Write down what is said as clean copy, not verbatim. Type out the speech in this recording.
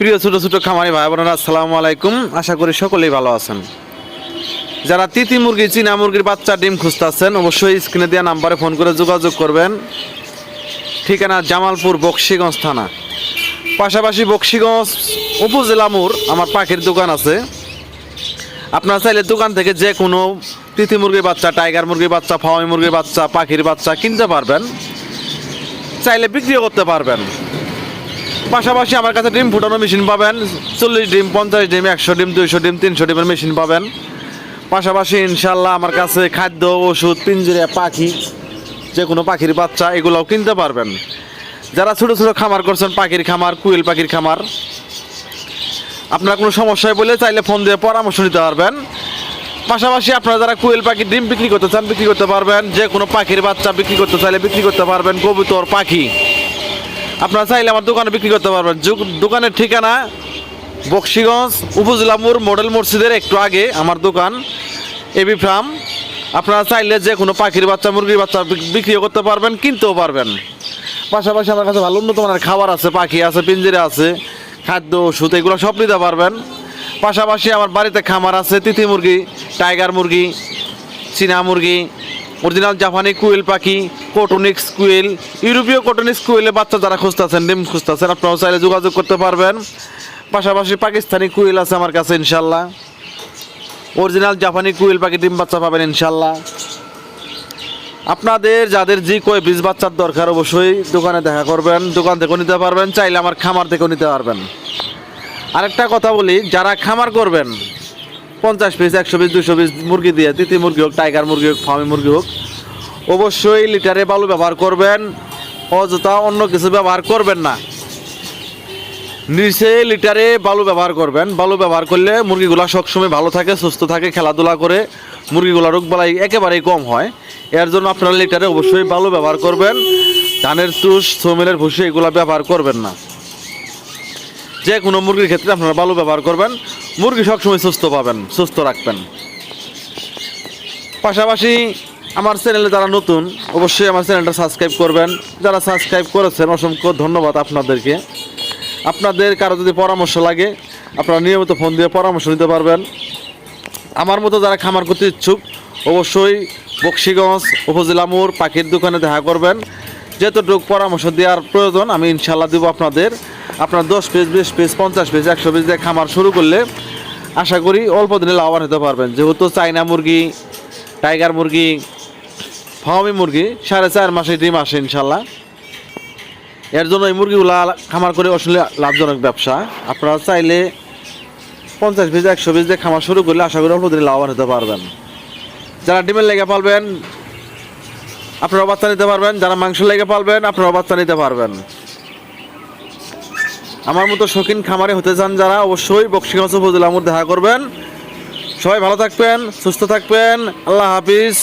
প্রিয় ছোট ছোট খামারি ভাই বোনেরা, আসসালামু আলাইকুম। আশা করি সকলেই ভালো আছেন। যারা তিতি মুরগি, চীনা মুরগির বাচ্চা ডিম খুঁজতেছেন, অবশ্যই স্ক্রিনে দেওয়া নাম্বারে ফোন করে যোগাযোগ করবেন। ঠিকানা জামালপুর, বকশীগঞ্জ থানা, পাশাপাশি বকশীগঞ্জ উপজেলা মোড় আমার পাখির দোকান আছে। আপনারা চাইলে দোকান থেকে যে কোনো তিতি মুরগির বাচ্চা, টাইগার মুরগির বাচ্চা, ফাওয়াই মুরগির বাচ্চা, পাখির বাচ্চা কিনতে পারবেন, চাইলে বিক্রিও করতে পারবেন। পাশাপাশি আমার কাছে ডিম ফুটানো মেশিন পাবেন, 40 ডিম, 50 ডিম, 100 ডিম, 200 ডিম, 300 ডিমের মেশিন পাবেন। পাশাপাশি ইনশাল্লাহ আমার কাছে খাদ্য, ওষুধ, পিঞ্জিরা, পাখি, যে কোনো পাখির বাচ্চা এগুলোও কিনতে পারবেন। যারা ছোটো ছোটো খামার করছেন, পাখির খামার, কুইল পাখির খামার, আপনার কোনো সমস্যায় বলে চাইলে ফোন দিয়ে পরামর্শ নিতে পারবেন। পাশাপাশি আপনারা যারা কুইল পাখির ডিম বিক্রি করতে চান, বিক্রি করতে পারবেন। যে কোনো পাখির বাচ্চা বিক্রি করতে চাইলে বিক্রি করতে পারবেন। কবুতর, পাখি আপনারা চাইলে আমার দোকানে বিক্রি করতে পারবেন। দোকানের ঠিকানা বকশীগঞ্জ উপজেলা মোড়, মডেল মসজিদের একটু আগে আমার দোকান, এবি ফার্ম। আপনারা চাইলে যে কোনো পাখির বাচ্চা, মুরগির বাচ্চা বিক্রিও করতে পারবেন, কিনতেও পারবেন। পাশাপাশি আমার কাছে ভালো উন্নত মানের খাবার আছে, পাখি আছে, পিঞ্জিরা আছে, খাদ্য, ওষুধ এগুলো সব নিতে পারবেন। পাশাপাশি আমার বাড়িতে খামার আছে, তিতি মুরগি, টাইগার মুরগি, চীনা মুরগি, অরিজিনাল জাপানি কুইল পাখি, কোটোনিক্স কুইল, ইউরোপীয় কোটোনিক্স কুইলের বাচ্চা যারা খুঁজতেছেন, ডিম খুঁজতেছেন, আপনারাও চাইলে যোগাযোগ করতে পারবেন। পাশাপাশি পাকিস্তানি কুইল আছে আমার কাছে ইনশাল্লাহ। অরিজিনাল জাপানি কুইল পাখি ডিম বাচ্চা পাবেন ইনশাল্লাহ। আপনাদের যাদের যে কয় বীজ বাচ্চার দরকার, অবশ্যই দোকানে দেখা করবেন, দোকান থেকেও নিতে পারবেন, চাইলে আমার খামার থেকেও নিতে পারবেন। আরেকটা কথা বলি, যারা খামার করবেন 50 পিস, 100 পিস, 200 পিস মুরগি দিয়ে, তিতি মুরগি হোক, টাইগার মুরগি হোক, ফার্মি মুরগি হোক, অবশ্যই লিটারে বালু ব্যবহার করবেন। অযথা অন্য কিছু ব্যবহার করবেন না, নিচে লিটারে বালু ব্যবহার করবেন। বালু ব্যবহার করলে মুরগিগুলা সবসময় ভালো থাকে, সুস্থ থাকে, খেলাধুলা করে, মুরগিগুলা রোগবালাই একেবারেই কম হয়। এর জন্য আপনারা লিটারে অবশ্যই বালু ব্যবহার করবেন। ধানের তুষ, সোমেলের ভুসি এগুলো ব্যবহার করবেন না। যে কোনো মুরগির ক্ষেত্রে আপনারা বালু ব্যবহার করবেন, মুরগি সবসময় সুস্থ পাবেন, সুস্থ রাখবেন। পাশাপাশি আমার চ্যানেলে যারা নতুন, অবশ্যই আমার চ্যানেলটা সাবস্ক্রাইব করবেন। যারা সাবস্ক্রাইব করেছেন অসংখ্য ধন্যবাদ আপনাদেরকে। আপনাদের কারো যদি পরামর্শ লাগে, আপনারা নিয়মিত ফোন দিয়ে পরামর্শ নিতে পারবেন। আমার মতো যারা খামার করতে ইচ্ছুক, অবশ্যই বকশীগঞ্জ উপজেলা মোড় পাখির দোকানে দেখা করবেন। যতটুকু পরামর্শ দেওয়ার প্রয়োজন আমি ইনশাল্লাহ দেবো আপনাদের। আপনার 10 পিস, 20 পিস, 50 পিস, 100 পিস দিয়ে খামার শুরু করলে আশা করি অল্প দিনে লাভবান হতে পারবেন। যেহেতু চাইনা মুরগি, টাইগার মুরগি, ফার্মি মুরগি 4.5 মাসে ডিম আসে ইনশাল্লাহ। এর জন্য এই মুরগিগুলা খামার করে আসলে লাভজনক ব্যবসা। আপনারা চাইলে 50 পিস, 100 পিস দিয়ে খামার শুরু করলে আশা করি অল্প দিনে লাভবান হতে পারবেন। যারা ডিমের লেগে পালবেন আপনারা বাচ্চা নিতে পারবেন, যারা মাংস লেগে পালবেন আপনারা বাচ্চা নিতে পারবেন। আমার মতো শৌখিন খামারে হতে চান যারা, অবশ্যই বকশীগঞ্জ উপজেলা মোড় দেখা করবেন। সবাই ভালো থাকবেন, সুস্থ থাকবেন। আল্লাহ হাফিজ।